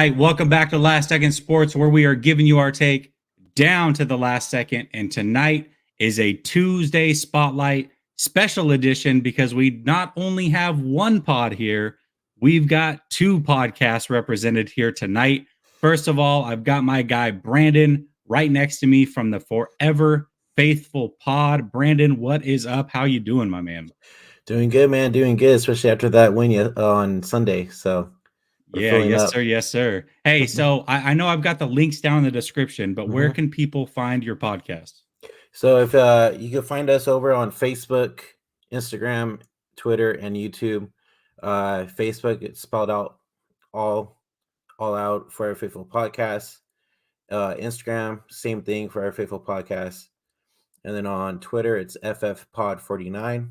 right, welcome back to Last Second Sports, where we are giving you our take down to the last second. And tonight is a Tuesday Spotlight special edition because we not only have one pod here, we've got two podcasts represented here tonight. First of all, I've got my guy Brandon right next to me from the Forever Faithful Pod. Brandon, what is up? How you doing, my man? Doing good, man. Doing good, especially after that win on Sunday. So we're Yeah, filling yes, up. sir. Yes, sir. Hey, so I know I've got the links down in the description, but where can people find your podcast? So if you can find us over on Facebook, Instagram, Twitter, and YouTube. Facebook, it's spelled out all out for our Faithful Podcast. Instagram, same thing for our Faithful Podcast. And then on Twitter, it's FFPod49,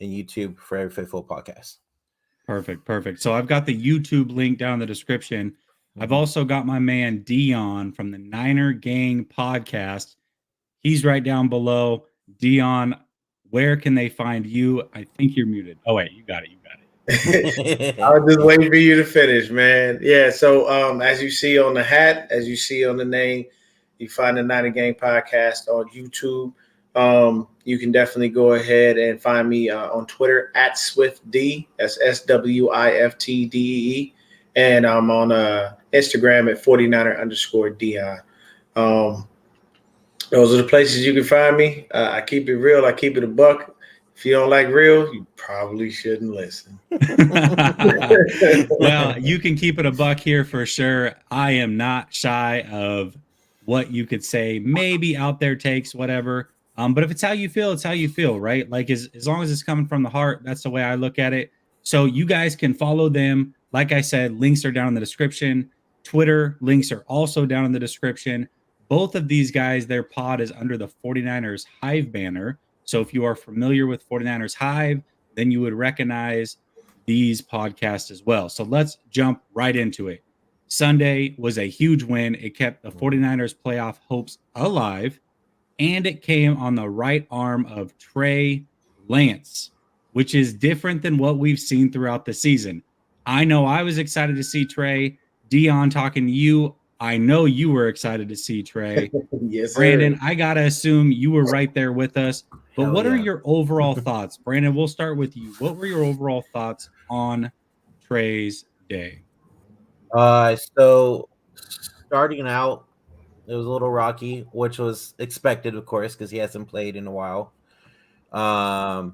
and YouTube for our Faithful Podcast. Perfect. So I've got the YouTube link down in the description. I've also got my man Deon from the Niner Gang podcast. He's right down below. Deon, where can they find you? I think you're muted. Oh, wait, you got it. I was just waiting for you to finish, man. Yeah, so as you see on the hat, as you see on the name, you find the Niner Gang podcast on YouTube. You can definitely go ahead and find me on Twitter at SwiftD. That's SWIFTDEE. And I'm on Instagram at 49er_Deon. Those are the places you can find me. I keep it real. I keep it a buck. If you don't like real, you probably shouldn't listen. Well, you can keep it a buck here for sure. I am not shy of what you could say, maybe out there takes, whatever. But if it's how you feel, it's how you feel, right? Like as long as it's coming from the heart, that's the way I look at it. So you guys can follow them. Like I said, links are down in the description. Twitter links are also down in the description. Both of these guys, their pod is under the 49ers Hive banner. So if you are familiar with 49ers Hive, then you would recognize these podcasts as well. So let's jump right into it. Sunday was a huge win. It kept the 49ers playoff hopes alive, and it came on the right arm of Trey Lance, which is different than what we've seen throughout the season. I know I was excited to see Trey. Deon, talking to you, I know you were excited to see Trey. Yes, Brandon, sir. I got to assume you were right there with us. But what are your overall thoughts? Brandon, we'll start with you. What were your overall thoughts on Trey's day? So starting out, it was a little rocky, which was expected, of course, because he hasn't played in a while. I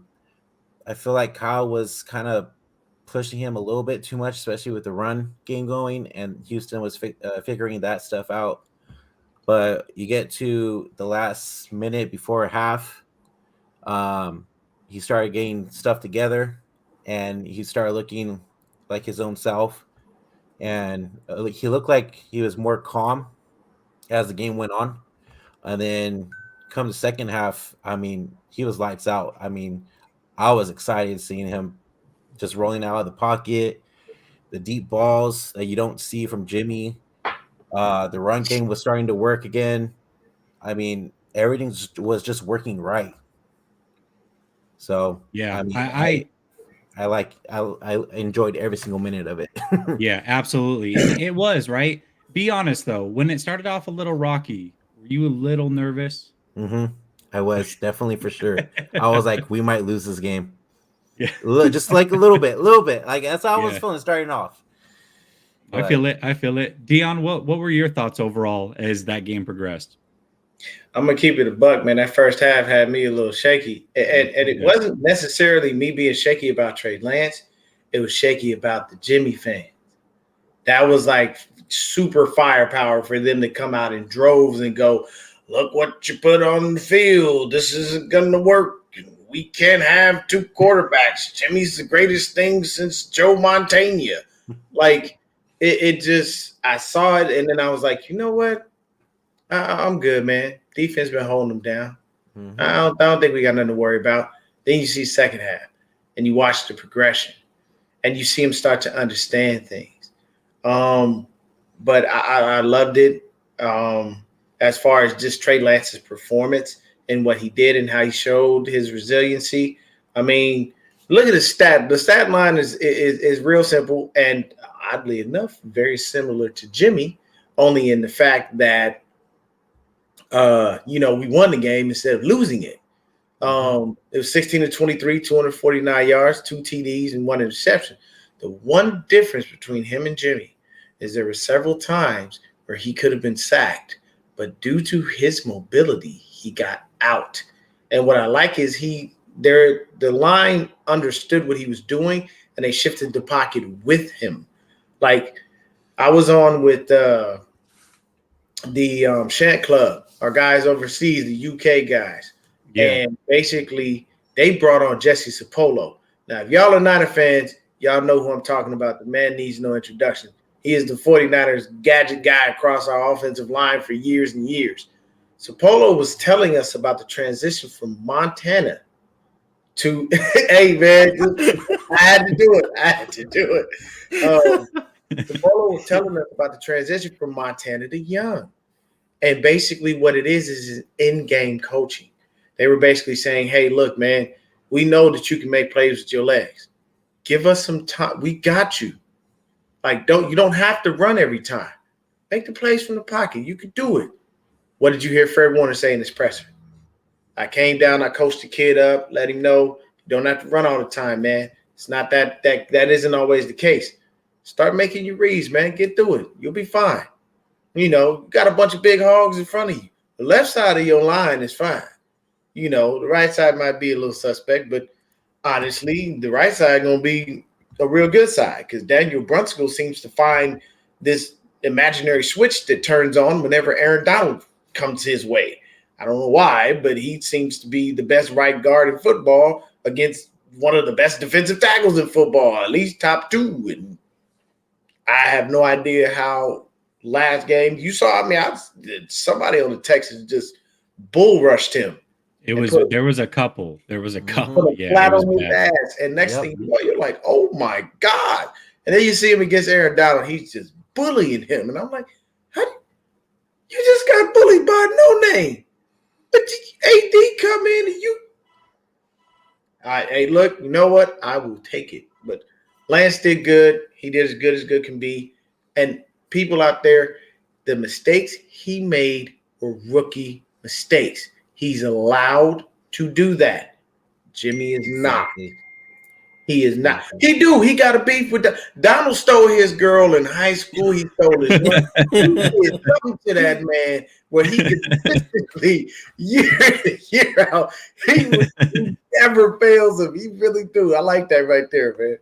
feel like Kyle was kind of pushing him a little bit too much, especially with the run game going, and Houston was figuring that stuff out. But you get to the last minute before half, he started getting stuff together, and he started looking like his own self, and he looked like he was more calm as the game went on. And then come the second half, I mean, he was lights out. I mean, I was excited seeing him just rolling out of the pocket, the deep balls that you don't see from Jimmy. The run game was starting to work again. I mean, everything was just working right. So Yeah, I mean, I enjoyed every single minute of it. yeah, absolutely. And it was, right? Be honest though, when it started off a little rocky, were you a little nervous? I was definitely, for sure. I was like, we might lose this game. Yeah. Just like a little bit. Like that's how I was feeling starting off. But I feel it. Deon, what were your thoughts overall as that game progressed? I'm gonna keep it a buck, man. That first half had me a little shaky, and it wasn't necessarily me being shaky about Trey Lance. It was shaky about the Jimmy fans. That was like super firepower for them to come out in droves and go, "Look what you put on the field. This isn't gonna work. We can't have two quarterbacks. Jimmy's the greatest thing since Joe Montana." Like it just, I saw it, and then I was like, you know what? I'm good, man. Defense been holding them down. I don't think we got nothing to worry about. Then you see second half, and you watch the progression, and you see him start to understand things. But I loved it. As far as just Trey Lance's performance and what he did and how he showed his resiliency. I mean, look at the stat. The stat line is real simple, and oddly enough, very similar to Jimmy, only in the fact that, we won the game instead of losing it. It was 16-23, 249 yards, 2 TDs, and 1 interception. The one difference between him and Jimmy is there were several times where he could have been sacked, but due to his mobility, he got out. And what I like is the line understood what he was doing, and they shifted the pocket with him. Like, I was on with the Shant Club, our guys overseas, the UK guys. Yeah. And basically, they brought on Jesse Sapolo. Now, if y'all are Niner fans, y'all know who I'm talking about. The man needs no introduction. He is the 49ers gadget guy across our offensive line for years and years. Sapolo was telling us about the transition from Montana to – hey, man, I had to do it. Sapolo was telling us about the transition from Montana to Young. And basically what it is in-game coaching. They were basically saying, hey, look, man, we know that you can make plays with your legs. Give us some time. We got you. Like, you don't have to run every time. Make the plays from the pocket. You can do it. What did you hear Fred Warner say in his presser? I came down, I coached the kid up, let him know you don't have to run all the time, man. It's not that isn't always the case. Start making your reads, man. Get through it. You'll be fine. You got a bunch of big hogs in front of you. The left side of your line is fine. The right side might be a little suspect, but honestly, the right side going to be a real good side because Daniel Brunskill seems to find this imaginary switch that turns on whenever Aaron Donald comes his way. I don't know why, but he seems to be the best right guard in football against one of the best defensive tackles in football, at least top 2. And I have no idea how last game you saw. Somebody on the Texans just bull rushed him. There was a couple. Yeah, flat on his ass. And next thing you know, you're like, oh my God. And then you see him against Aaron Donald. He's just bullying him. And I'm like, you just got bullied by no name. But AD come in and you. All right, hey, look, you know what? I will take it. But Lance did good. He did as good can be. And people out there, the mistakes he made were rookie mistakes. He's allowed to do that. Jimmy is not. He is not. He got a beef with Donald stole his girl in high school. He stole his money. He did something to that man where he consistently, year in, year out, he never fails him. He really do. I like that right there, man.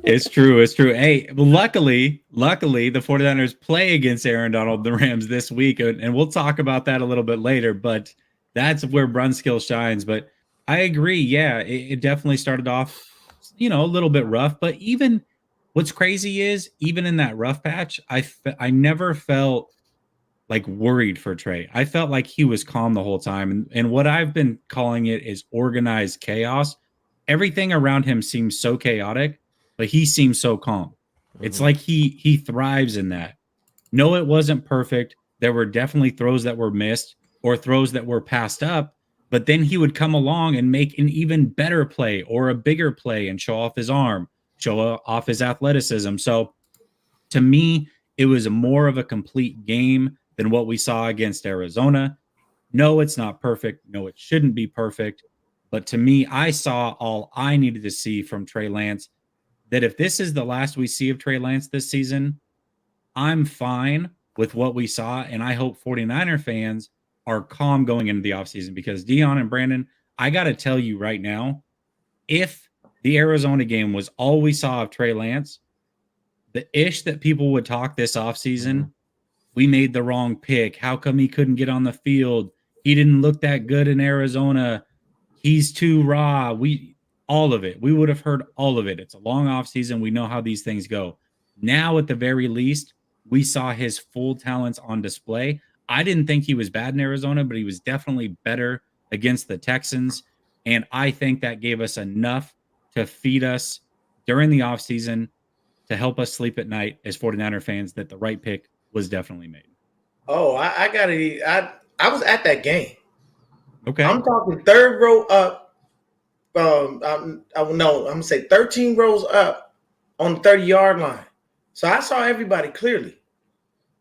It's true. Hey, well, luckily, the 49ers play against Aaron Donald, the Rams, this week, and we'll talk about that a little bit later, but that's where Brunskill shines. But I agree. Yeah, it definitely started off, a little bit rough. But even what's crazy is, even in that rough patch, I never felt like worried for Trey. I felt like he was calm the whole time. And what I've been calling it is organized chaos. Everything around him seems so chaotic, but he seems so calm. Mm-hmm. It's like he thrives in that. No, it wasn't perfect. There were definitely throws that were missed or throws that were passed up, but then he would come along and make an even better play or a bigger play and show off his arm, show off his athleticism. So to me, it was more of a complete game than what we saw against Arizona. No, it's not perfect. No, it shouldn't be perfect. But to me, I saw all I needed to see from Trey Lance, that if this is the last we see of Trey Lance this season, I'm fine with what we saw. And I hope 49er fans are calm going into the offseason, because Deon and Brandon, I got to tell you right now, if the Arizona game was all we saw of Trey Lance, the ish that people would talk this offseason, we made the wrong pick. How come he couldn't get on the field? He didn't look that good in Arizona. He's too raw. All of it. We would have heard all of it. It's a long offseason. We know how these things go. Now, at the very least, we saw his full talents on display. I didn't think he was bad in Arizona, but he was definitely better against the Texans. And I think that gave us enough to feed us during the offseason to help us sleep at night as 49er fans, that the right pick was definitely made. Oh, I got it. I was at that game. Okay. I'm talking third row up. I'm going to say 13 rows up on the 30-yard line. So I saw everybody clearly.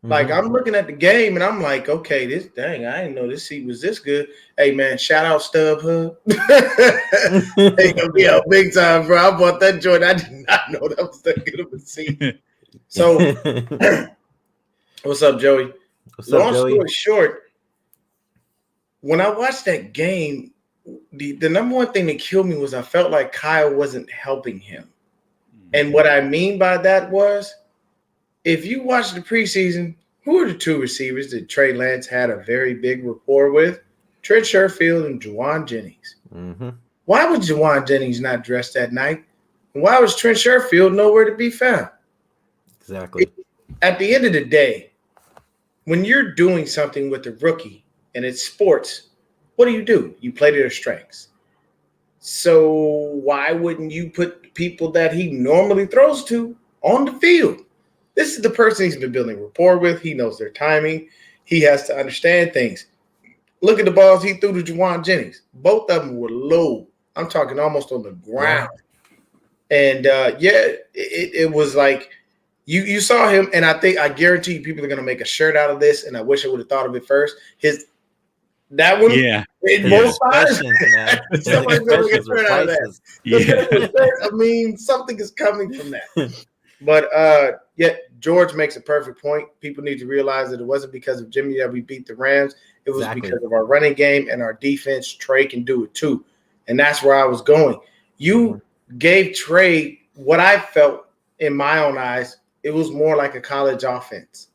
Like, I'm looking at the game, and I'm like, okay, I didn't know this seat was this good. Hey, man, shout out StubHub. Hey, big time, bro. I bought that joint. I did not know that was that good of a seat. So, what's up, Joey? Long story short, when I watched that game, the number one thing that killed me was I felt like Kyle wasn't helping him. And what I mean by that was, if you watch the preseason, who are the two receivers that Trey Lance had a very big rapport with? Trent Sherfield and Juwan Jennings. Why was Juwan Jennings not dressed that night? And why was Trent Sherfield nowhere to be found? Exactly. At the end of the day, when you're doing something with a rookie and it's sports, what do? You play to their strengths. So why wouldn't you put people that he normally throws to on the field? This is the person he's been building rapport with. He knows their timing. He has to understand things. Look at the balls he threw to Juwan Jennings. Both of them were low. I'm talking almost on the ground. And, it was like you saw him, and I guarantee you people are going to make a shirt out of this, and I wish I would have thought of it first. That one, both sides. Somebody's going to get a shirt out of that. I mean, something is coming from that. But George makes a perfect point. People need to realize that it wasn't because of Jimmy that we beat the Rams. It was because of our running game and our defense. Trey can do it too. And that's where I was going. You gave Trey what I felt in my own eyes, it was more like a college offense.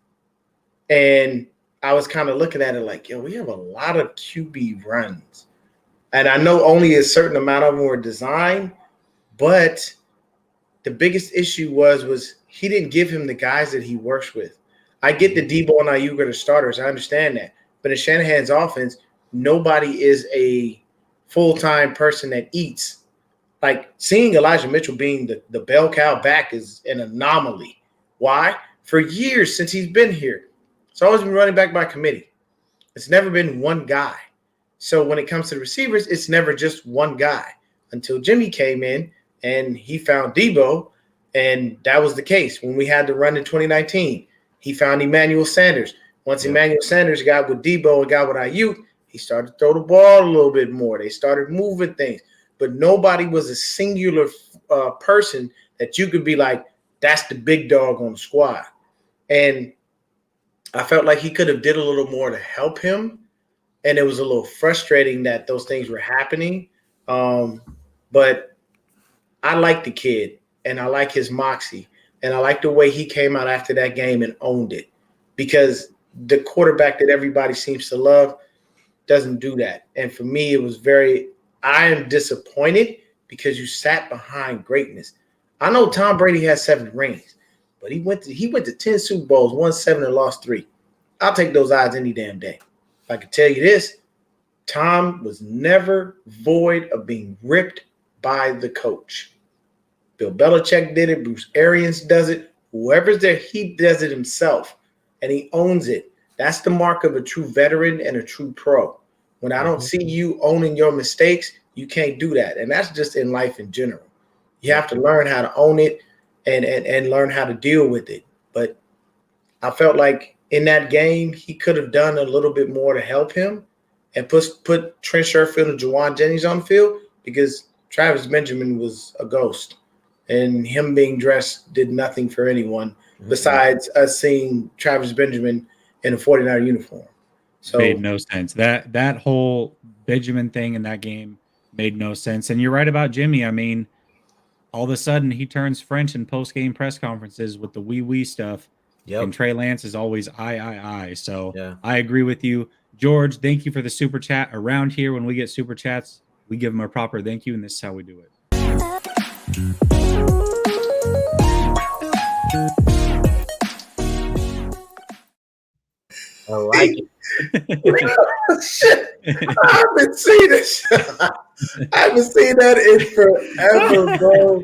And I was kind of looking at it like, we have a lot of QB runs. And I know only a certain amount of them were designed, but the biggest issue was he didn't give him the guys that he works with. I get the Debo and Ayuk are the starters. I understand that. But in Shanahan's offense, nobody is a full-time person that eats. Like, seeing Elijah Mitchell being the bell cow back is an anomaly. Why? For years since he's been here, it's always been running back by committee. It's never been one guy. So when it comes to the receivers, it's never just one guy until Jimmy came in and he found Debo, and that was the case. When we had the run in 2019, he found Emmanuel Sanders. Once Emmanuel Sanders got with Debo and got with Ayuk, he started to throw the ball a little bit more. They started moving things. But nobody was a singular person that you could be like, that's the big dog on the squad. And I felt like he could have did a little more to help him. And it was a little frustrating that those things were happening. But I like the kid, and I like his moxie, and I like the way he came out after that game and owned it, because the quarterback that everybody seems to love doesn't do that. And for me, it was I am disappointed because you sat behind greatness. I know Tom Brady has 7 rings, but he went to 10 Super Bowls, won 7 and lost 3. I'll take those odds any damn day. I can tell you this, Tom was never void of being ripped by the coach. Bill Belichick did it. Bruce Arians does it. Whoever's there, he does it himself, and he owns it. That's the mark of a true veteran and a true pro. When I don't see you owning your mistakes, you can't do that. And that's just in life in general. You have to learn how to own it and learn how to deal with it. But I felt like in that game, he could have done a little bit more to help him and put Trent Sherfield and Juwan Jennings on the field, because Travis Benjamin was a ghost. And him being dressed did nothing for anyone besides us seeing Travis Benjamin in a 49er uniform. So made no sense. That whole Benjamin thing in that game made no sense. And you're right about Jimmy. I mean, all of a sudden he turns French in post-game press conferences with the wee stuff. Yep. And Trey Lance is always I. So I agree with you. George, thank you for the super chat. Around here, when we get super chats, we give them a proper thank you, and this is how we do it. I like it. Shit. I haven't seen this. I haven't seen that in forever, bro.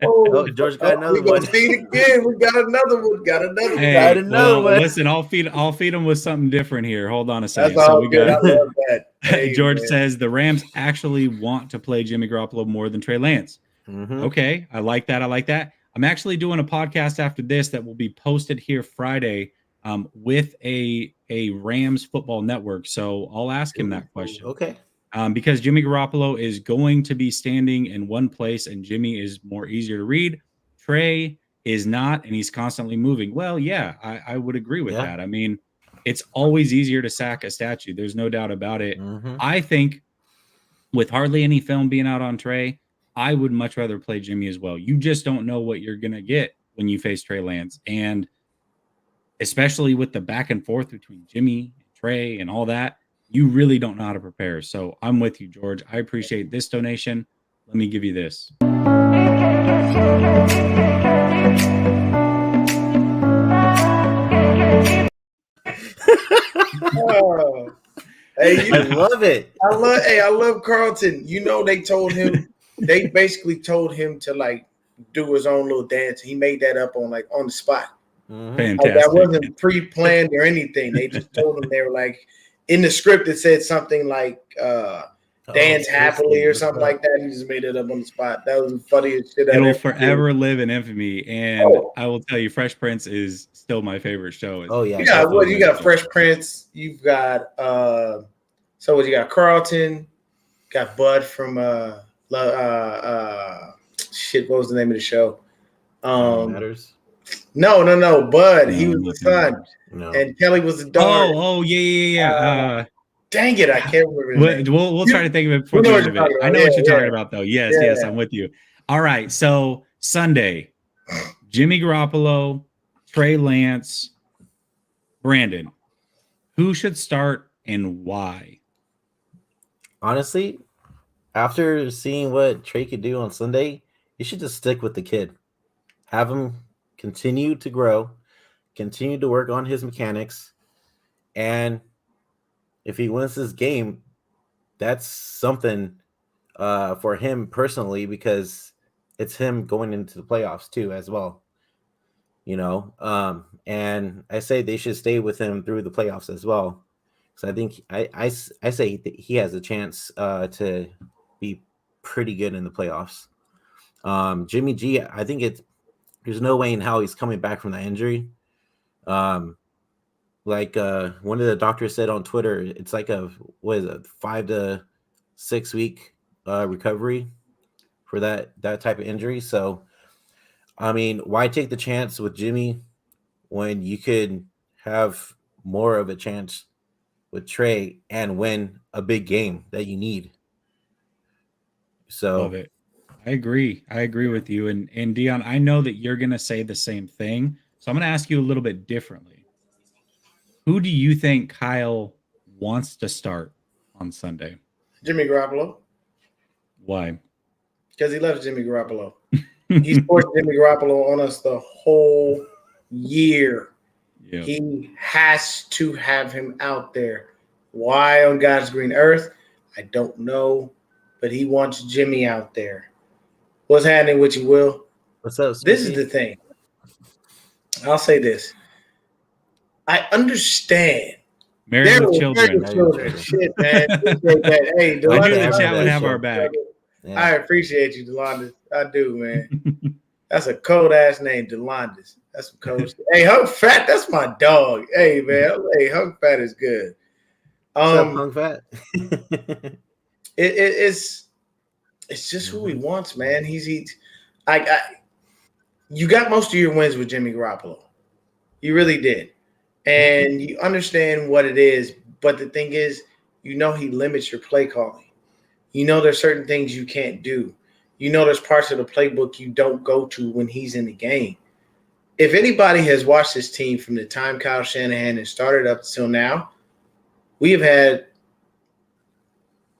Oh, George got another one. We see it again. We got another one. Got another one. Hey, Got another one. Listen, I'll feed them with something different here. Hold on a second. That's all good. I love that. Hey, George says the Rams actually want to play Jimmy Garoppolo more than Trey Lance. Okay, I like that. I'm actually doing a podcast after this that will be posted here Friday with a Rams football network. So I'll ask him that question. Okay. Because Jimmy Garoppolo is going to be standing in one place and Jimmy is more easier to read. Trey is not, and he's constantly moving. Well, yeah, I would agree with that. I mean, it's always easier to sack a statue. There's no doubt about it. I think with hardly any film being out on Trey, I would much rather play Jimmy as well. You just don't know what you're going to get when you face Trey Lance. And especially with the back and forth between Jimmy and Trey and all that, you really don't know how to prepare. So I'm with you, George. I appreciate this donation. Let me give you this. Oh. Hey, I love it. I love Carlton. You know, they basically told him to like do his own little dance. He made that up on the spot. Fantastic. Like, that wasn't pre-planned or anything. They just told him, they were like, in the script it said something like dance happily or something like that. He just made it up on the spot. That was the funniest shit. It'll forever live in infamy. And I will tell you, Fresh Prince is still my favorite show. You got Fresh Prince. You've got you got Carlton, got Bud from shit, what was the name of the show? Matters. No, Bud. He was the son. No. And Kelly was the daughter. Yeah. Dang it, I can't remember. We'll try to think of it before the end of it. I know what you're talking about, though. Yes, I'm with you. All right, so Sunday, Jimmy Garoppolo, Trey Lance, Brandon. Who should start and why? Honestly, after seeing what Trey could do on Sunday, you should just stick with the kid. Have him continue to grow, continue to work on his mechanics, and if he wins this game, that's something for him personally, because it's him going into the playoffs too as well. And I say they should stay with him through the playoffs as well. So I think I say that he has a chance to be pretty good in the playoffs. Jimmy G, I think there's no way in how he's coming back from that injury. Like one of the doctors said on Twitter, it's like a 5 to 6 week recovery for that type of injury. So, I mean, why take the chance with Jimmy when you could have more of a chance with Trey and win a big game that you need? So, love it. I agree with you. And Deon, I know that you're going to say the same thing. So I'm going to ask you a little bit differently. Who do you think Kyle wants to start on Sunday? Jimmy Garoppolo. Why? Because he loves Jimmy Garoppolo. He's forced Jimmy Garoppolo on us the whole year. Yep. He has to have him out there. Why on God's green earth? I don't know. But he wants Jimmy out there. What's happening with you, Will? What's up, Smitty? This is the thing. I'll say this. I understand. Married with children. Shit, man. Hey, Delonda, I knew the chat would have our back. Yeah. I appreciate you, Delonda. I do, man. That's a cold ass name, Delonda. That's some cold shit. Hey, Hunk Fat, that's my dog. Hey, man. Hey, Hunk Fat is good. What's up, Hunk Fat? It's just who he wants, man. You got most of your wins with Jimmy Garoppolo. You really did. And you understand what it is. But the thing is, he limits your play calling. There's certain things you can't do. There's parts of the playbook you don't go to when he's in the game. If anybody has watched this team from the time Kyle Shanahan has started up till now, we have had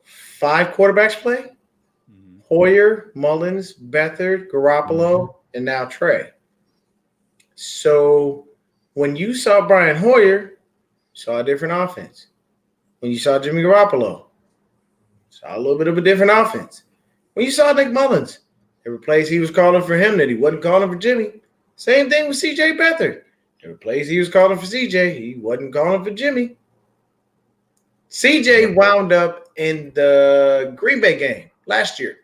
5 quarterbacks play. Hoyer, Mullins, Beathard, Garoppolo, and now Trey. So when you saw Brian Hoyer, you saw a different offense. When you saw Jimmy Garoppolo, saw a little bit of a different offense. When you saw Nick Mullins, there were plays he was calling for him that he wasn't calling for Jimmy. Same thing with C.J. Beathard. There were plays he was calling for C.J. He wasn't calling for Jimmy. C.J. wound up in the Green Bay game last year,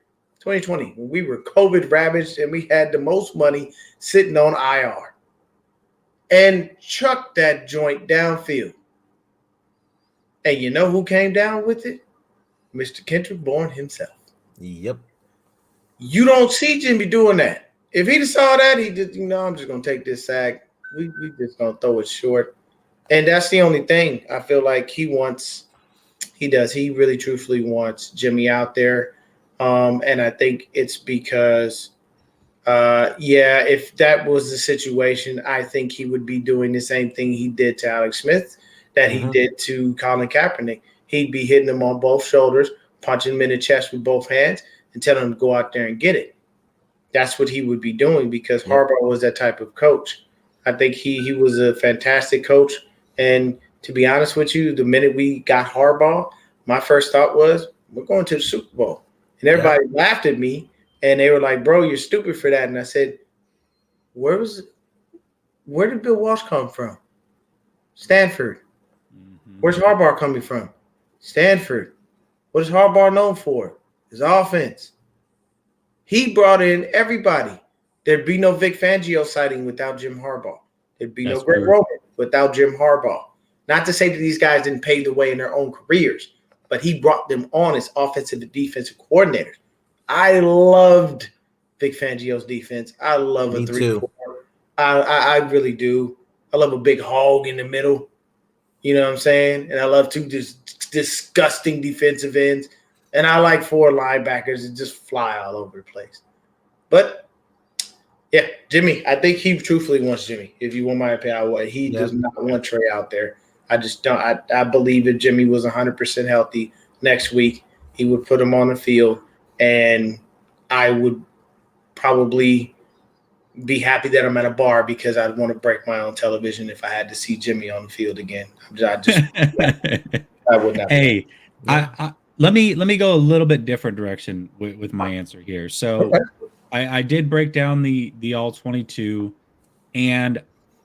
2020, when we were COVID ravaged and we had the most money sitting on IR, and chucked that joint downfield. And you know who came down with it? Mr. Kendrick Bourne himself. Yep. You don't see Jimmy doing that. If he saw that, he just, I'm just going to take this sack. We just going to throw it short. And that's the only thing I feel like he does. He really truthfully wants Jimmy out there. And I think it's because, if that was the situation, I think he would be doing the same thing he did to Alex Smith that he did to Colin Kaepernick. He'd be hitting him on both shoulders, punching him in the chest with both hands, and telling him to go out there and get it. That's what he would be doing because Harbaugh was that type of coach. I think he was a fantastic coach. And to be honest with you, the minute we got Harbaugh, my first thought was, we're going to the Super Bowl. And everybody laughed at me, and they were like, bro, you're stupid for that. And I said, where did Bill Walsh come from? Stanford. Where's Harbaugh coming from? Stanford. What is Harbaugh known for? His offense. He brought in everybody. There'd be no Vic Fangio sighting without Jim Harbaugh. There'd be no Greg Roman without Jim Harbaugh. Not to say that these guys didn't pave the way in their own careers, but he brought them on as offensive and defensive coordinators. I loved Vic Fangio's defense. I love a 3-4. I really do. I love a big hog in the middle. You know what I'm saying? And I love two disgusting defensive ends. And I like 4 linebackers that just fly all over the place. But, yeah, Jimmy, I think he truthfully wants Jimmy. If you want my opinion, he does not want Trey out there. I just don't. I believe if Jimmy was 100% healthy next week, he would put him on the field. And I would probably be happy that I'm at a bar because I'd want to break my own television if I had to see Jimmy on the field again. I would not. Hey, let me go a little bit different direction with my answer here. So I did break down the all 22, and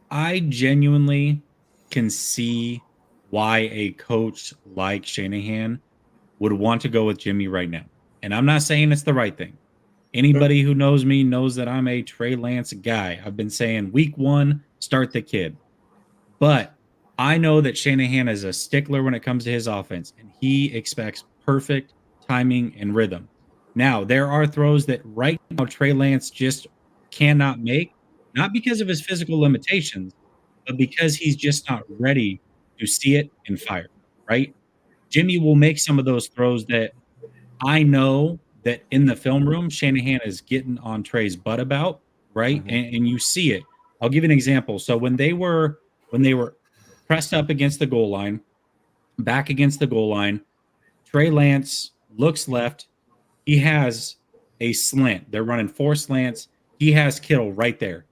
I genuinely can see why a coach like Shanahan would want to go with Jimmy right now. And I'm not saying it's the right thing. Anybody who knows me knows that I'm a Trey Lance guy. I've been saying week 1, start the kid. But I know that Shanahan is a stickler when it comes to his offense, and he expects perfect timing and rhythm. Now, there are throws that right now Trey Lance just cannot make, not because of his physical limitations, but because he's just not ready to see it and fire, right? Jimmy will make some of those throws that I know that in the film room, Shanahan is getting on Trey's butt about, right? And you see it. I'll give you an example. So when they were pressed up against the goal line, back against the goal line, Trey Lance looks left. He has a slant. They're running 4 slants. He has Kittle right there.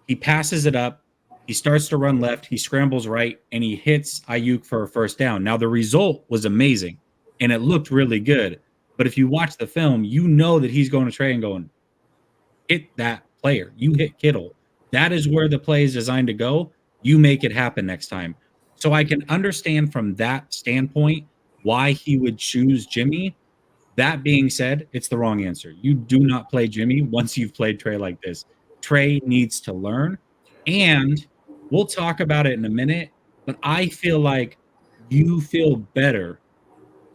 He passes it up. He starts to run left. He scrambles right, and he hits Ayuk for a first down. Now, the result was amazing, and it looked really good. But if you watch the film, you know that he's going to Trey and going, hit that player. You hit Kittle. That is where the play is designed to go. You make it happen next time. So I can understand from that standpoint why he would choose Jimmy. That being said, it's the wrong answer. You do not play Jimmy once you've played Trey like this. Trey needs to learn. And we'll talk about it in a minute, but I feel like you feel better.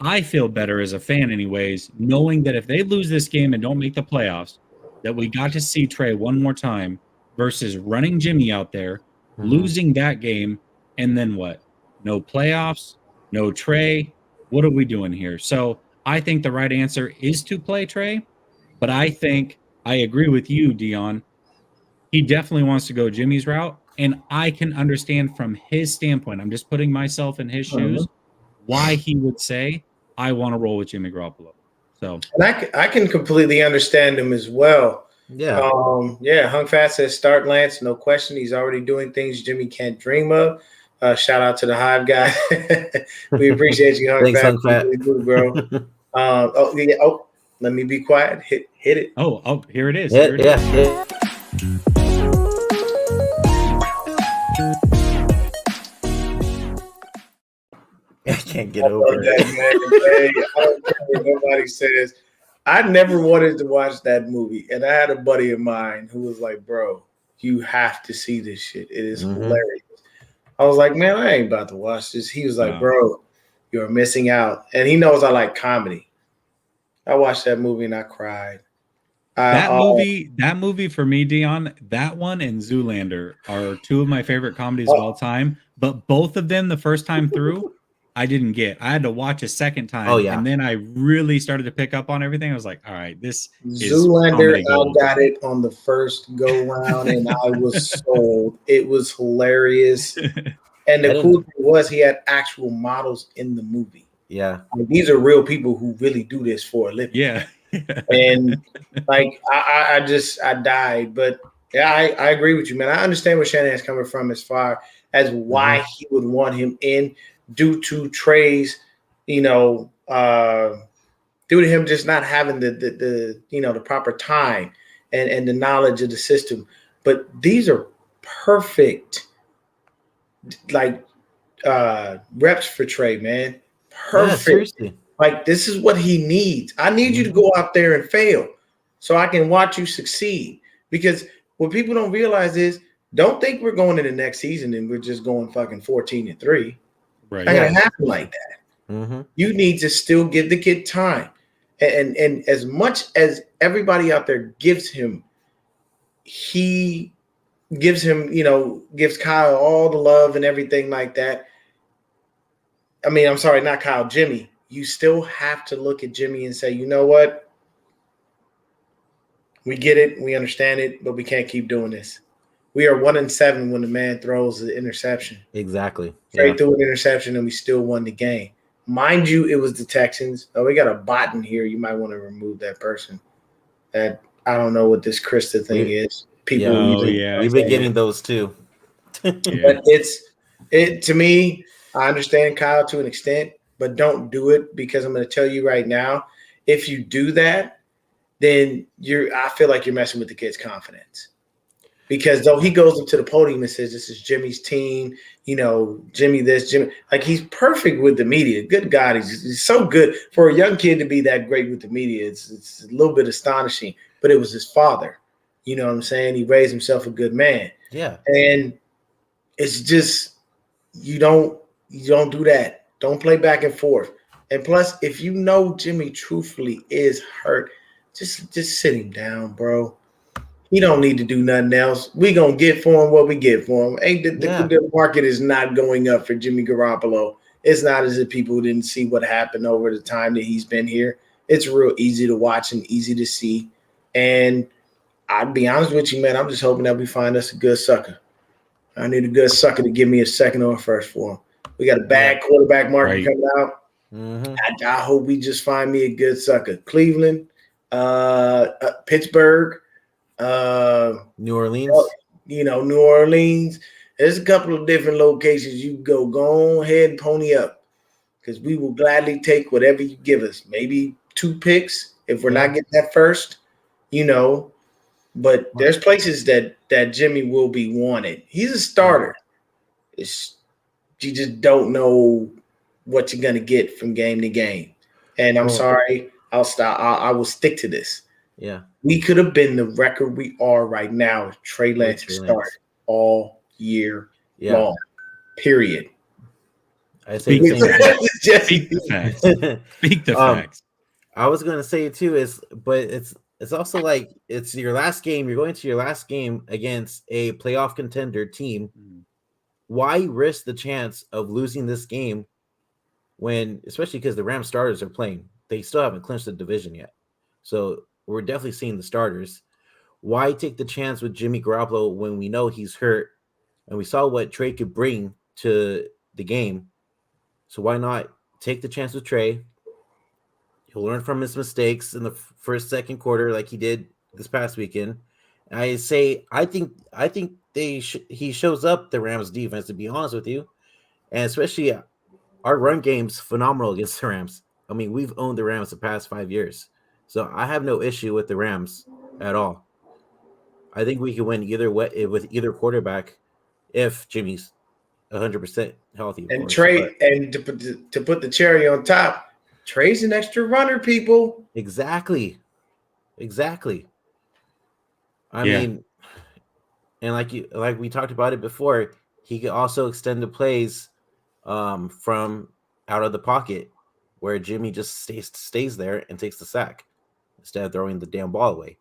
I feel better as a fan anyways, knowing that if they lose this game and don't make the playoffs, that we got to see Trey one more time versus running Jimmy out there, losing that game, and then what? No playoffs, no Trey. What are we doing here? So I think the right answer is to play Trey, but I think I agree with you, Deon. He definitely wants to go Jimmy's route, and I can understand from his standpoint, I'm just putting myself in his shoes, why he would say, I want to roll with Jimmy Garoppolo. So, and I can completely understand him as well. Yeah. Hung Fast says start Lance, no question. He's already doing things Jimmy can't dream of. Shout out to the Hive guy. We appreciate you, Hung Thanks, Fast. Hung Fast. Bro. Let me be quiet. Hit it. Oh, here it is. Hit it. I can't get over it. I don't care what nobody says. I never wanted to watch that movie, and I had a buddy of mine who was like, "Bro, you have to see this shit. It is hilarious." I was like, "Man, I ain't about to watch this." He was like, Wow. "Bro, you're missing out," and he knows I like comedy. I watched that movie and I cried. That movie for me, Deon, that one and Zoolander are two of my favorite comedies of all time. But both of them, the first time through, I didn't get. I had to watch a second time, Oh, yeah. and then I really started to pick up on everything. I was like, all right, this is Zoolander, comedy I gold. got it on the first go round, and I was sold. It was hilarious, and the cool thing was he had actual models in the movie. Yeah, like, these are real people who really do this for a living. Yeah. And like I died, but yeah, I agree with you, man. I understand where Shanahan's coming from as far as why he would want him in due to Trey's, due to him just not having the proper time and the knowledge of the system. But these are perfect reps for Trey, man. Perfect. Yeah, seriously. Like, this is what he needs. I need you to go out there and fail so I can watch you succeed. Because what people don't realize is, don't think we're going into next season and we're just going fucking 14-3. Right. Not gonna happen like that. You need to still give the kid time. And as much as everybody out there gives him, he gives Kyle all the love and everything like that. I mean, I'm sorry, not Kyle, Jimmy. You still have to look at Jimmy and say, you know what? We get it. We understand it, but we can't keep doing this. We are 1-7 when the man throws the interception. Exactly. Straight through an interception, and we still won the game. Mind you, it was the Texans. Oh, we got a bot in here. You might want to remove that person. That I don't know what this Krista thing is. People, we've been getting those too. But to me, I understand Kyle to an extent, but don't do it, because I'm going to tell you right now, if you do that, then I feel like you're messing with the kid's confidence. Because though he goes up to the podium and says, this is Jimmy's team, Jimmy this, Jimmy. Like, he's perfect with the media. Good God, he's so good. For a young kid to be that great with the media, it's a little bit astonishing. But it was his father. You know what I'm saying? He raised himself a good man. Yeah. And it's just, you don't do that. Don't play back and forth. And plus, if you know Jimmy truthfully is hurt, just sit him down, bro. He don't need to do nothing else. We gonna get for him what we get for him. The market is not going up for Jimmy Garoppolo. It's not as if people didn't see what happened over the time that he's been here. It's real easy to watch and easy to see. And I'll be honest with you, man, I'm just hoping that we find us a good sucker. I need a good sucker to give me a second or a first for him. We got a bad quarterback market coming out. I hope we just find me a good sucker. Cleveland, Pittsburgh, New Orleans. New Orleans. There's a couple of different locations you go ahead and pony up, because we will gladly take whatever you give us. Maybe 2 picks if we're not getting that first, But there's places that Jimmy will be wanted. He's a starter. You just don't know what you're gonna get from game to game. And I'm sorry, I'll stop. I will stick to this. Yeah, we could have been the record we are right now if Trey Lance started all year long. Period. I say Speak the facts. Speak the facts. I was gonna say it too, but it's also like it's your last game. You're going to your last game against a playoff contender team. Why risk the chance of losing this game when, especially because the Rams starters are playing? They still haven't clinched the division yet. So we're definitely seeing the starters. Why take the chance with Jimmy Garoppolo when we know he's hurt and we saw what Trey could bring to the game? So why not take the chance with Trey? He'll learn from his mistakes in the first, second quarter like he did this past weekend. I think he shows up the Rams defense, to be honest with you. And especially our run game's phenomenal against the Rams. I mean, we've owned the Rams the past 5 years. So I have no issue with the Rams at all. I think we can win either way with either quarterback if Jimmy's 100% healthy. And Trey, and to put the cherry on top, Trey's an extra runner, people. Exactly. I Yeah. mean, and like we talked about it before, he could also extend the plays from out of the pocket where Jimmy just stays there and takes the sack instead of throwing the damn ball away.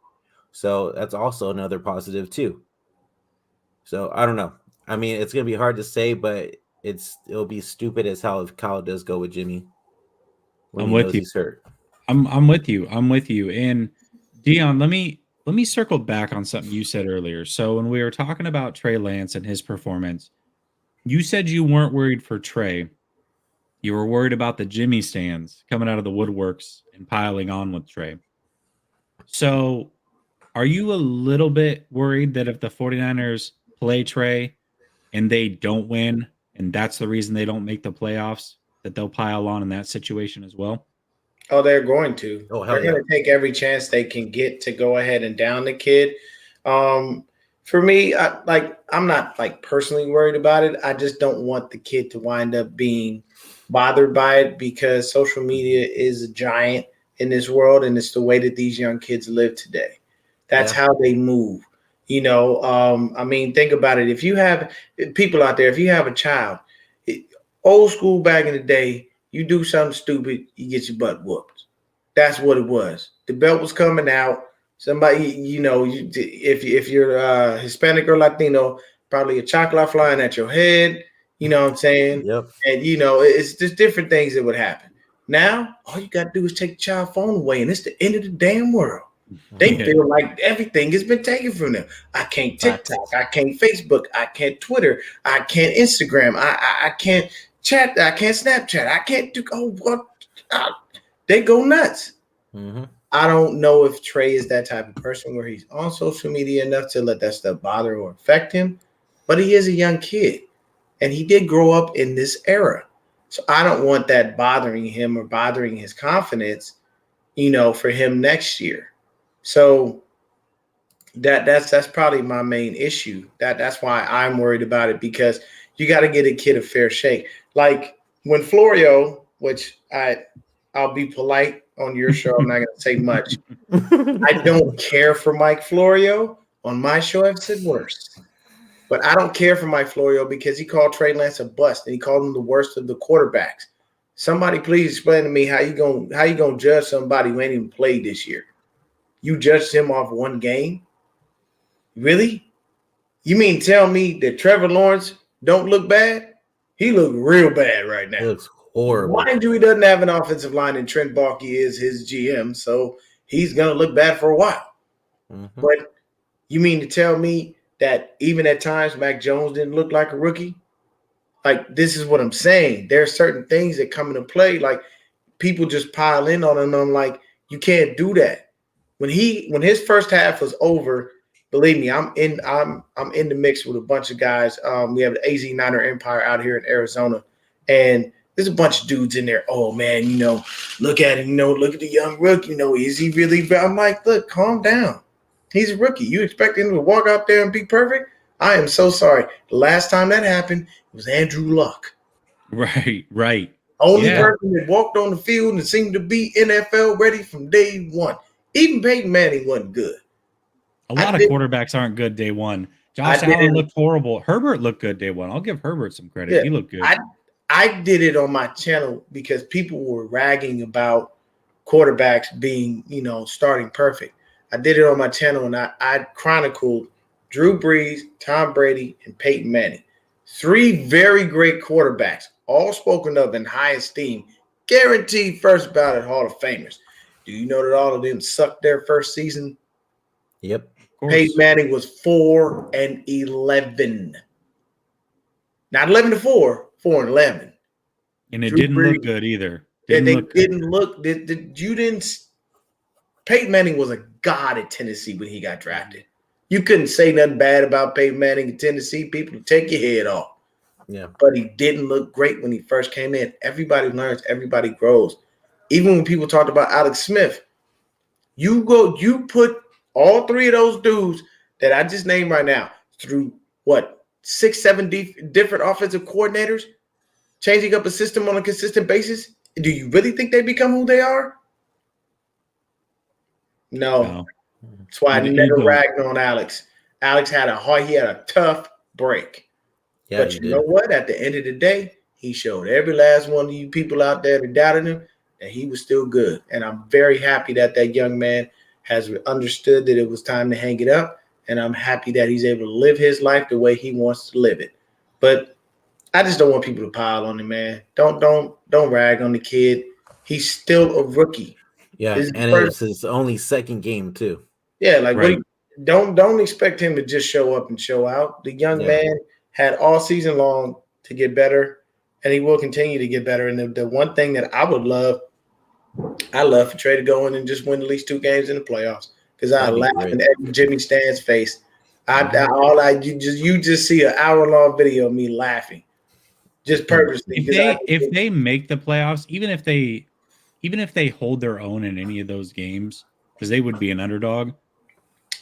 So that's also another positive too. So I don't know. I mean, it's gonna be hard to say, but it'll be stupid as hell if Kyle does go with Jimmy when I'm he with knows you. he's hurt. I'm with you. I'm with you. And Deon, let me circle back on something you said earlier. So when we were talking about Trey Lance and his performance, you said you weren't worried for Trey. You were worried about the Jimmy stands coming out of the woodworks and piling on with Trey. So are you a little bit worried that if the 49ers play Trey and they don't win, and that's the reason they don't make the playoffs, that they'll pile on in that situation as well? Oh, they're going to. Oh, hell They're going to take every chance they can get to go ahead and down the kid. For me, I'm not like personally worried about it. I just don't want the kid to wind up being bothered by it because social media is a giant in this world, and it's the way that these young kids live today. That's how they move. I mean, think about it. If you have people out there, if you have a child, old school back in the day, you do something stupid, you get your butt whooped. That's what it was. The belt was coming out. Somebody, if you're Hispanic or Latino, probably a chocolate flying at your head. You know what I'm saying? Yep. And it's just different things that would happen. Now, all you got to do is take the child phone away, and it's the end of the damn world. They feel like everything has been taken from them. I can't TikTok, I can't Facebook, I can't Twitter, I can't Instagram, I can't chat, I can't Snapchat, I can't do. Oh, what? They go nuts. Mm-hmm. I don't know if Trey is that type of person where he's on social media enough to let that stuff bother or affect him, but he is a young kid, and he did grow up in this era. So I don't want that bothering him or bothering his confidence, for him next year. So that's probably my main issue. That's why I'm worried about it, because you got to get a kid a fair shake. Like when Florio, which I'll be polite on your show, I'm not going to say much. I don't care for Mike Florio. On my show, I've said worse. But I don't care for Mike Florio because he called Trey Lance a bust and he called him the worst of the quarterbacks. Somebody please explain to me how you gonna judge somebody who ain't even played this year. You judged him off one game? Really? You mean tell me that Trevor Lawrence don't look bad? He look real bad right now. It looks horrible. Mind you, he doesn't have an offensive line, and Trent Baalke is his GM, so he's going to look bad for a while. Mm-hmm. But you mean to tell me that even at times Mac Jones didn't look like a rookie? Like, this is what I'm saying. There are certain things that come into play. Like, people just pile in on him. I'm like, you can't do that. When his first half was over, believe me, I'm in the mix with a bunch of guys. We have the AZ Niner Empire out here in Arizona, and there's a bunch of dudes in there. Oh man, look at him. Look at the young rookie. Is he really? I'm like, look, calm down. He's a rookie. You expect him to walk out there and be perfect? I am so sorry. The last time that happened, it was Andrew Luck. Right. Only person that walked on the field and seemed to be NFL ready from day one. Even Peyton Manning wasn't good. A lot of quarterbacks aren't good day one. Josh Allen looked horrible. Herbert looked good day one. I'll give Herbert some credit. He looked good. I did it on my channel because people were ragging about quarterbacks being, starting perfect. I did it on my channel, and I chronicled Drew Brees, Tom Brady, and Peyton Manning. 3 very great quarterbacks, all spoken of in high esteem, guaranteed first ballot Hall of Famers. Do you know that all of them sucked their first season? Yep. Peyton Manning was 4-11. Not 11-4, 4-11. And it didn't look good either. Peyton Manning was a god at Tennessee when he got drafted. You couldn't say nothing bad about Peyton Manning in Tennessee. People would take your head off. Yeah. But he didn't look great when he first came in. Everybody learns, everybody grows. Even when people talked about Alex Smith, you put all 3 of those dudes that I just named right now through 6, 7 different offensive coordinators, changing up a system on a consistent basis. Do you really think they become who they are? No. That's why I never ragged on Alex. Alex had a tough break. Yeah, but you know what? At the end of the day, he showed every last one of you people out there that doubted him that he was still good. And I'm very happy that that young man has understood that it was time to hang it up. And I'm happy that he's able to live his life the way he wants to live it. But I just don't want people to pile on him, man. Don't rag on the kid. He's still a rookie. Yeah, and it's his only second game too. Yeah, like right. Don't expect him to just show up and show out. The young man had all season long to get better, and he will continue to get better. And the one thing that I love for Trey to go in and just win at least 2 games in the playoffs, because I laugh at Jimmy Stan's face. You just see an hour-long video of me laughing, just purposely. If they make the playoffs, even if they hold their own in any of those games, because they would be an underdog.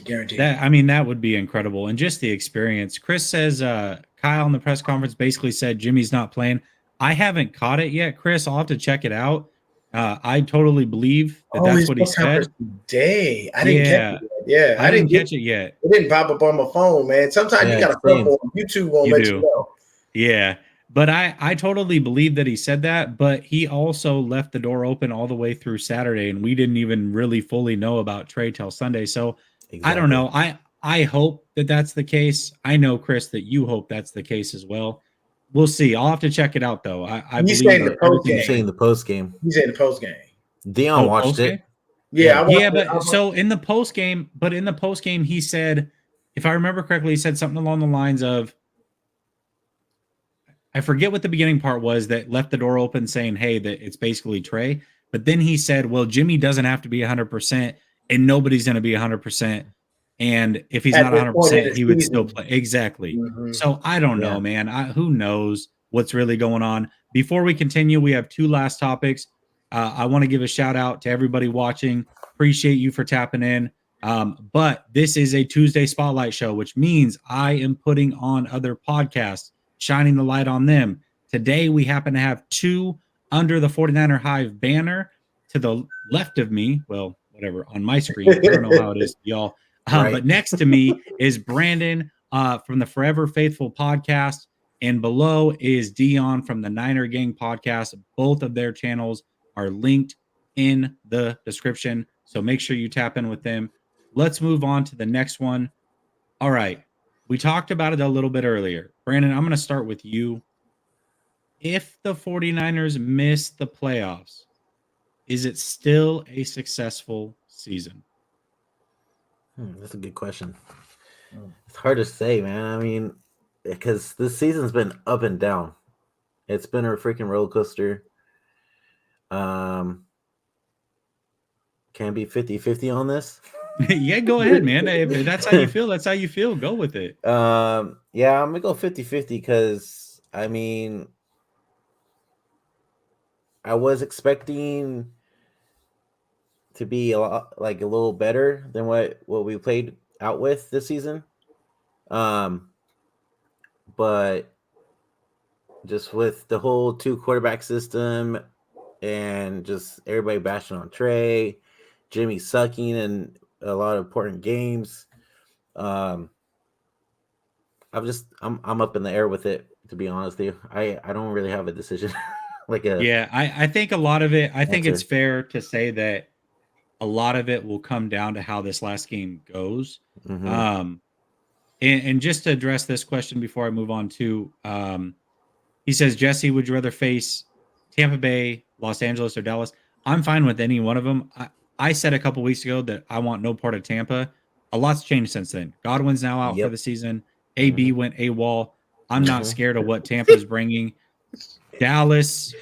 Guaranteed. That would be incredible. And just the experience. Chris says Kyle in the press conference basically said Jimmy's not playing. I haven't caught it yet, Chris. I'll have to check it out. I totally believe that's what he said. Today. I didn't catch it yet. Yeah, I didn't catch it yet. It didn't pop up on my phone, man. Sometimes you got to put on YouTube won't let you know. Yeah. But I totally believe that he said that, but he also left the door open all the way through Saturday, and we didn't even really fully know about Trey till Sunday. So I don't know. I hope that that's the case. I know, Chris, that you hope that's the case as well. We'll see. I'll have to check it out, though. He's saying the post game. He's saying the post game. He's saying the post game. Deon watched it. Yeah, but so in the post game, he said, if I remember correctly, he said something along the lines of, I forget what the beginning part was that left the door open saying, hey, that it's basically Trey. But then he said, well, Jimmy doesn't have to be 100% and nobody's going to be 100%. And if he's not 100%, he would still play. Exactly. Mm-hmm. So I don't know, man. Who knows what's really going on? Before we continue, we have 2 last topics. I want to give a shout out to everybody watching. Appreciate you for tapping in. But this is a Tuesday Spotlight show, which means I am putting on other podcasts, shining the light on them. Today, we happen to have 2 under the 49er Hive banner to the left of me. Well, whatever, on my screen. I don't know how it is, y'all. But next to me is Brandon from the Forever Faithful podcast. And below is Deon from the Niner Gang podcast. Both of their channels are linked in the description. So make sure you tap in with them. Let's move on to the next one. All right. We talked about it a little bit earlier. Brandon, I'm going to start with you. If the 49ers miss the playoffs, is it still a successful season? That's a good question. It's hard to say, man. I mean, because this season's been up and down. It's been a freaking roller coaster. Can be 50-50 on this. Yeah, go ahead, man. If that's how you feel, that's how you feel. Go with it. Yeah, I'm gonna go 50-50 because I mean, I was expecting to be a little better than what we played out with this season. But just with the whole 2 quarterback system and just everybody bashing on Trey, Jimmy sucking in a lot of important games. I'm up in the air with it, to be honest with you. I don't really have a decision. I think a lot of it, I think it's fair to say that a lot of it will come down to how this last game goes. Mm-hmm. And just to address this question before I move on to, he says, Jesse, would you rather face Tampa Bay, Los Angeles, or Dallas? I'm fine with any one of them. I said a couple weeks ago that I want no part of Tampa. A lot's changed since then. Godwin's now out for the season. AB went AWOL. I'm not scared of what Tampa's bringing. Dallas,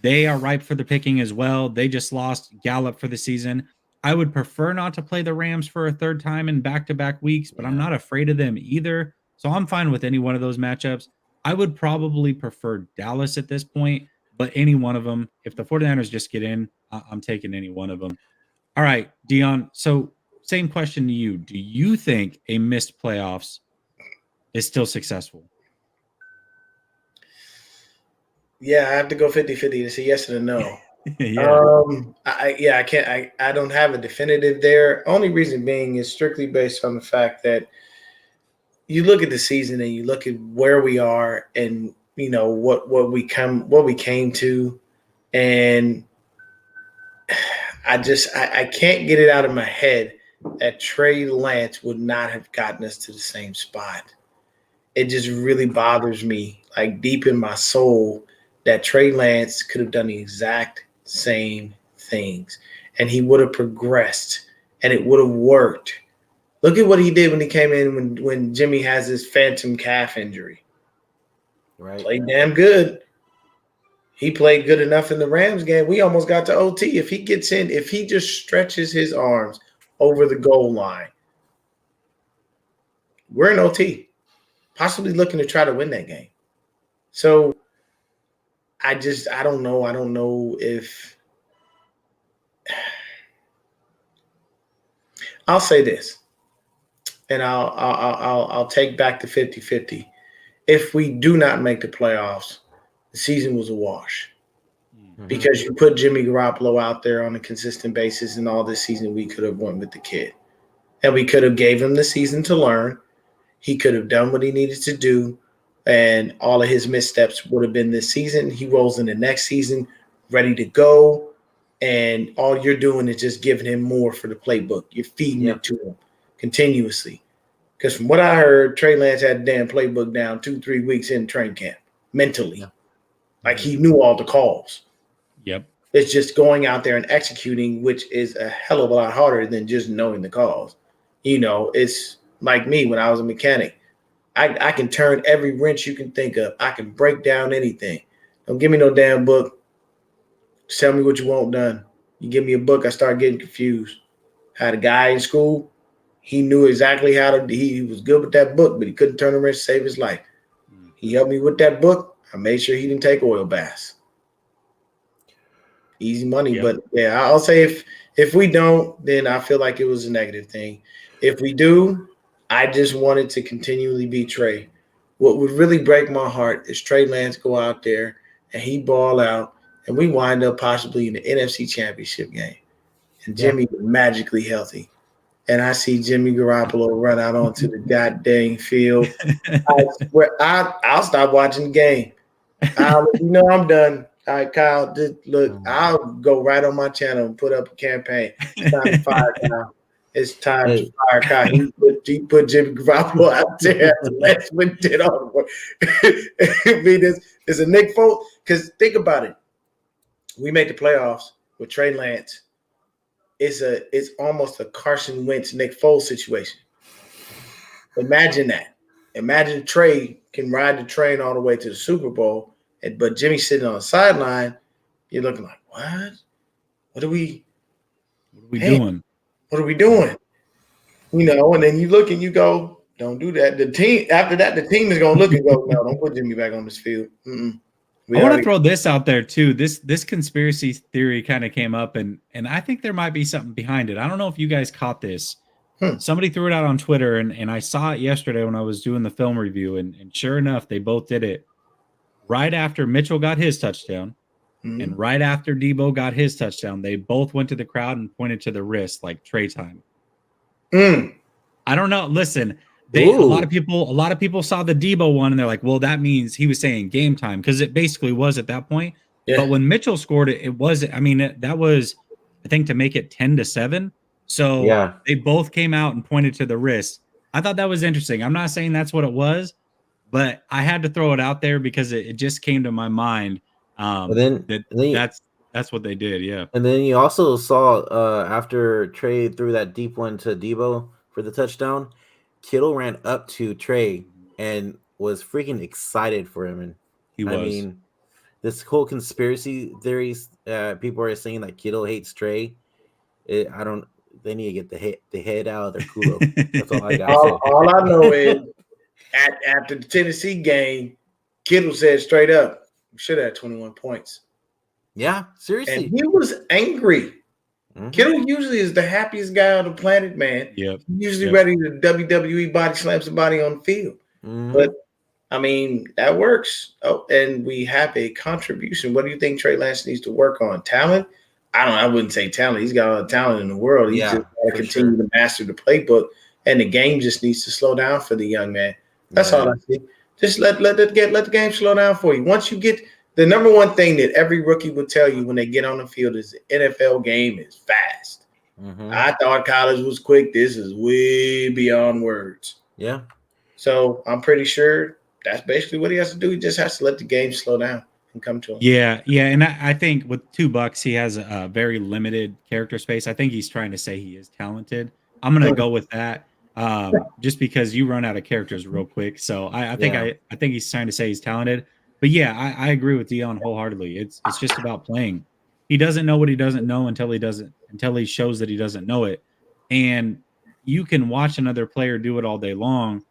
they are ripe for the picking as well. They just lost Gallup for the season. I would prefer not to play the Rams for a 3rd time in back-to-back weeks, but I'm not afraid of them either. So I'm fine with any one of those matchups. I would probably prefer Dallas at this point, but any one of them. If the 49ers just get in, I'm taking any one of them. All right, Deon. So same question to you. Do you think a missed playoffs is still successful? Yeah, I have to go 50-50 to say yes or no. Yeah. I don't have a definitive there. Only reason being is strictly based on the fact that you look at the season and you look at where we are and what we came to, and I can't get it out of my head that Trey Lance would not have gotten us to the same spot. It just really bothers me, like deep in my soul, that Trey Lance could have done the exact same things and he would have progressed and it would have worked. Look at what he did when he came in when Jimmy has his phantom calf injury. Right. Played damn good. He played good enough in the Rams game. We almost got to OT. If he gets in, if he just stretches his arms over the goal line, we're in OT, possibly looking to try to win that game. So I don't know. I don't know if I'll say this, and I'll take back the 50-50. If we do not make the playoffs, the season was a wash. Because you put Jimmy Garoppolo out there on a consistent basis, and all this season we could have won with the kid. And we could have gave him the season to learn. He could have done what he needed to do, and all of his missteps would have been this season. He rolls in the next season ready to go, and all you're doing is just giving him more for the playbook. You're feeding it to him continuously. Because from what I heard, Trey Lance had the damn playbook down 2-3 weeks in training camp mentally. Yeah. Like he knew all the calls. Yep. It's just going out there and executing, which is a hell of a lot harder than just knowing the calls. It's like me when I was a mechanic. I can turn every wrench you can think of. I can break down anything. Don't give me no damn book. Just tell me what you want done. You give me a book, I start getting confused. I had a guy in school. He knew exactly how to – he was good with that book, but he couldn't turn a wrench to save his life. He helped me with that book. I made sure he didn't take oil baths. Easy money, but yeah, I'll say if we don't, then I feel like it was a negative thing. If we do, I just wanted to continually be Trey. What would really break my heart is Trey Lance go out there and he ball out, and we wind up possibly in the NFC Championship game, and Jimmy is magically healthy, and I see Jimmy Garoppolo run out onto the goddamn field. I swear, I'll stop watching the game. I'm done. All right, Kyle, just look, I'll go right on my channel and put up a campaign. It's time to fire Kyle. It's time to fire Kyle. He put Jimmy Garoppolo out there. That's what did all the work. I mean, it's a Nick Foles. Because think about it. We made the playoffs with Trey Lance. It's almost a Carson Wentz, Nick Foles situation. Imagine that. Imagine Trey can ride the train all the way to the Super Bowl. But Jimmy's sitting on the sideline, you're looking like, what? What are we doing? What are we doing? And then you look and you go, don't do that. The team after that, the team is gonna look and go, no, don't put Jimmy back on this field. I want to throw this out there too. This conspiracy theory kind of came up, and I think there might be something behind it. I don't know if you guys caught this. Somebody threw it out on Twitter, and I saw it yesterday when I was doing the film review, and sure enough, they both did it. Right after Mitchell got his touchdown and right after Debo got his touchdown, they both went to the crowd and pointed to the wrist like Trey time. I don't know. Listen, a lot of people saw the Debo one and they're like, well, that means he was saying game time, because it basically was at that point. Yeah. But when Mitchell scored it, it was, that was, I think, to make it 10-7. So they both came out and pointed to the wrist. I thought that was interesting. I'm not saying that's what it was, but I had to throw it out there because it just came to my mind. That's what they did, yeah. And then you also saw after Trey threw that deep one to Debo for the touchdown, Kittle ran up to Trey and was freaking excited for him. And I mean, this whole conspiracy theories, people are saying that Kittle hates Trey. They need to get the head out of their culo. That's all I got. All I know is after the Tennessee game, Kittle said straight up, "We should have had 21 points." Yeah, seriously. And he was angry. Kittle usually is the happiest guy on the planet, man. Yep. He's usually ready to WWE body slam somebody on the field. But I mean, that works. Oh, and we have a contribution. What do you think Trey Lance needs to work on? Talent? I wouldn't say talent. He's got all the talent in the world. He's Yeah, just got to continue to master the playbook. And the game just needs to slow down for the young man. That's all I see. Just let the game slow down for you. Once you get the number one thing that every rookie would tell you when they get on the field is the NFL game is fast. I thought college was quick. This is way beyond words. Yeah. So I'm pretty sure that's basically what he has to do. He just has to let the game slow down and come to him. Yeah, and I think with $2, he has a very limited character space. I think he's trying to say he is talented. I'm gonna go with that, just because you run out of characters real quick. So I think he's trying to say he's talented. But yeah, I agree with Deon wholeheartedly. It's just about playing. He doesn't know what he doesn't know until he shows that he doesn't know it. And you can watch another player do it all day long,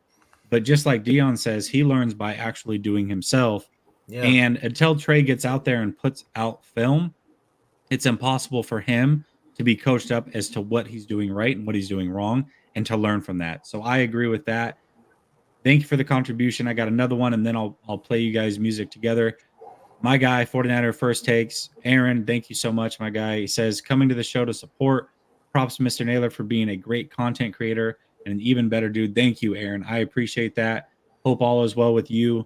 but just like Deon says, he learns by actually doing himself. Yeah. And until Trey gets out there and puts out film, it's impossible for him to be coached up as to what he's doing right and what he's doing wrong and to learn from that. So I agree with that. Thank you for the contribution. I got another one, and then I'll play you guys music together. My guy, 49er First Takes, Aaron, thank you so much, my guy. He says, coming to the show to support. Props to Mr. Naylor for being a great content creator and an even better dude. Thank you, Aaron. I appreciate that. Hope all is well with you.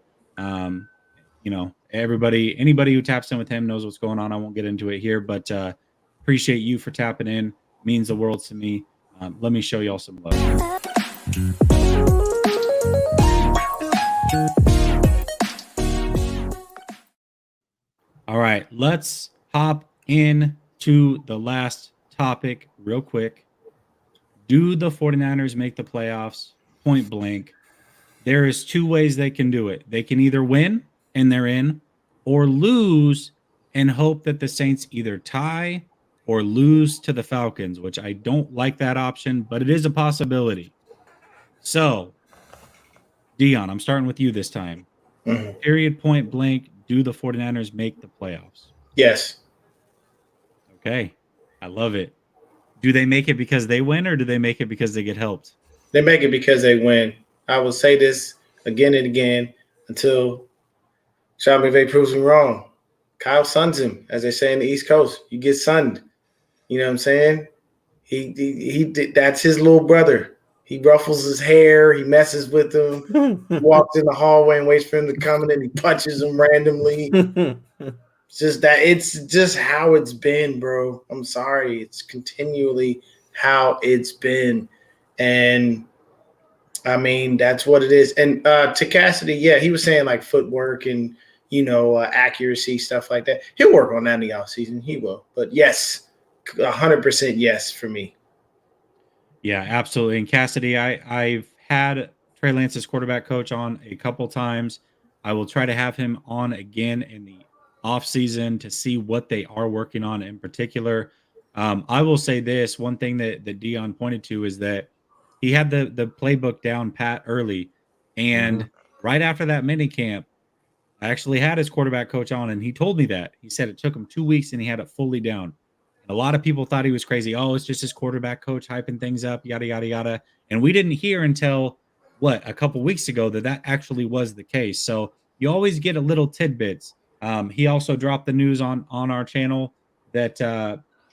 Anybody who taps in with him knows what's going on. I won't get into it here, but appreciate you for tapping in. Means the world to me. Let me show y'all some love. All right, let's hop into the last topic real quick. Do the 49ers make the playoffs? Point blank. There is two ways they can do it. They can either win and they're in, or lose and hope that the Saints either tie or lose to the Falcons, which I don't like that option, but it is a possibility. So, Deon, I'm starting with you this time. Period, point blank, do the 49ers make the playoffs? Yes. Okay. I love it. Do they make it because they win, or do they make it because they get helped? They make it because they win. I will say this again and again until Sean McVay proves me wrong. Kyle suns him, as they say in the East Coast. You get sunned. You know what I'm saying? He that's his little brother. He ruffles his hair. He messes with him. He walks in the hallway and waits for him to come, and then he punches him randomly. It's just how it's been, bro. I'm sorry. It's continually how it's been. And I mean, that's what it is. And to Cassidy, yeah, he was saying like footwork and, accuracy, stuff like that. He'll work on that in the offseason. He will. But yes, 100% yes for me. Yeah, absolutely. And Cassidy, I've had Trey Lance's quarterback coach on a couple times. I will try to have him on again in the offseason to see what they are working on in particular. I will say this, one thing that Deon pointed to is that he had the playbook down pat early. And right after that mini camp, I actually had his quarterback coach on, and he told me that. He said it took him 2 weeks and he had it fully down. And a lot of people thought he was crazy. Oh, it's just his quarterback coach hyping things up, yada, yada, yada. And we didn't hear until, a couple weeks ago that actually was the case. So you always get a little tidbits. He also dropped the news on our channel that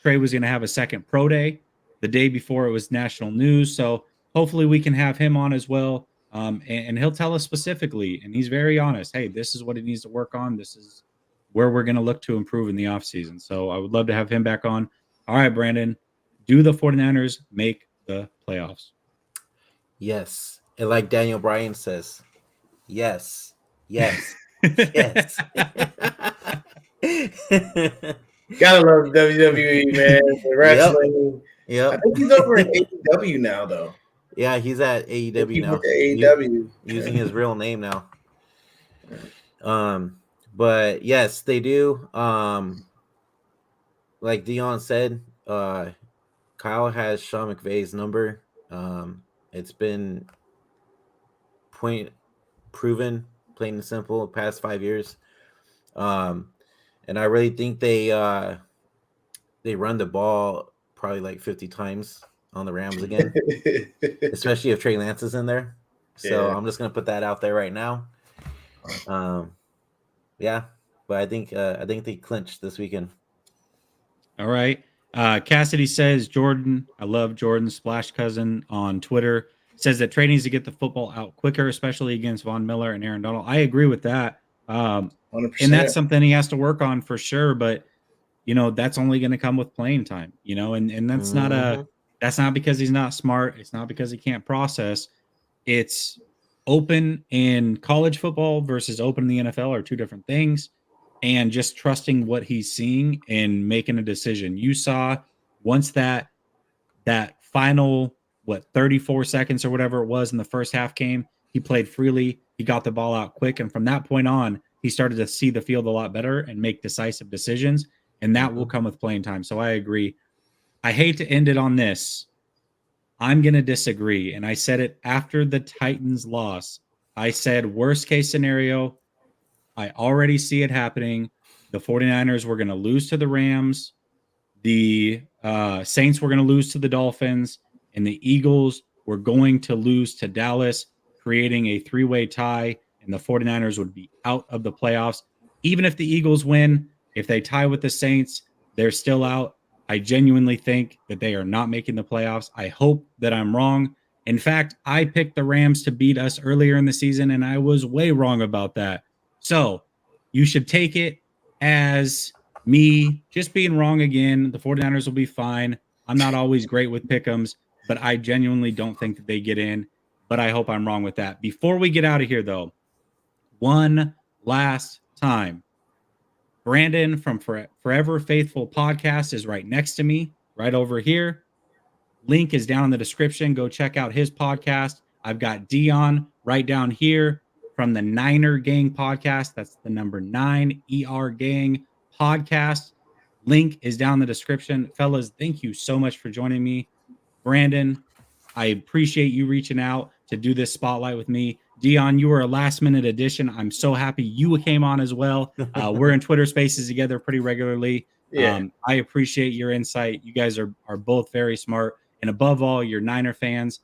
Trey was going to have a second pro day the day before it was national news. So hopefully we can have him on as well. And he'll tell us specifically, and he's very honest. Hey, this is what he needs to work on. This is where we're going to look to improve in the offseason. So I would love to have him back on. All right, Brandon, do the 49ers make the playoffs? Yes. And like Daniel Bryan says, yes, yes, yes. Gotta love WWE, man. The wrestling. Yep. I think he's over at AEW now, though. Yeah, he's at AEW now. AEW. Using his real name now. But yes, they do. Like Deon said, Kyle has Sean McVay's number. It's been proven, plain and simple, the past 5 years. And I really think they run the ball probably like 50 times on the Rams again, especially if Trey Lance is in there. So I'm just gonna put that out there right now. Yeah, but I think they clinched this weekend. All right. Cassidy says, Jordan, I love Jordan, Splash Cousin on Twitter, says that Trey needs to get the football out quicker, especially against Von Miller and Aaron Donald. I agree with that. And that's 100%. something he has to work on for sure. But, that's only going to come with playing time, and that's that's not because he's not smart. It's not because he can't process. It's open in college football versus open in the NFL are two different things. And just trusting what he's seeing and making a decision. You saw once that final 34 seconds or whatever it was in the first half came, he played freely, he got the ball out quick, and from that point on, he started to see the field a lot better and make decisive decisions, and that will come with playing time. So I agree. I hate to end it on this. I'm going to disagree, and I said it after the Titans loss. I said worst case scenario, I already see it happening. The 49ers were going to lose to the Rams. The Saints were going to lose to the Dolphins. And the Eagles were going to lose to Dallas, creating a three-way tie. And the 49ers would be out of the playoffs. Even if the Eagles win, if they tie with the Saints, they're still out. I genuinely think that they are not making the playoffs. I hope that I'm wrong. In fact, I picked the Rams to beat us earlier in the season, and I was way wrong about that. So you should take it as me just being wrong again. The 49ers will be fine. I'm not always great with pick'ems, but I genuinely don't think that they get in. But I hope I'm wrong with that. Before we get out of here, though, one last time. Brandon from Forever Faithful Podcast is right next to me, right over here. Link is down in the description. Go check out his podcast. I've got Deon right down here from the Niner Gang podcast. That's the number 9 ER Gang podcast. Link is down in the description. Fellas, thank you so much for joining me. Brandon, I appreciate you reaching out to do this spotlight with me. Deon, you were a last minute addition. I'm so happy you came on as well. We're in Twitter spaces together pretty regularly. Yeah. I appreciate your insight. You guys are both very smart. And above all, you're Niner fans.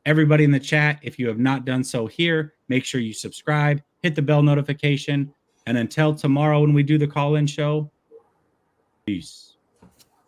Everybody in the chat, if you have not done so here, make sure you subscribe, hit the bell notification. And until tomorrow when we do the call-in show, peace.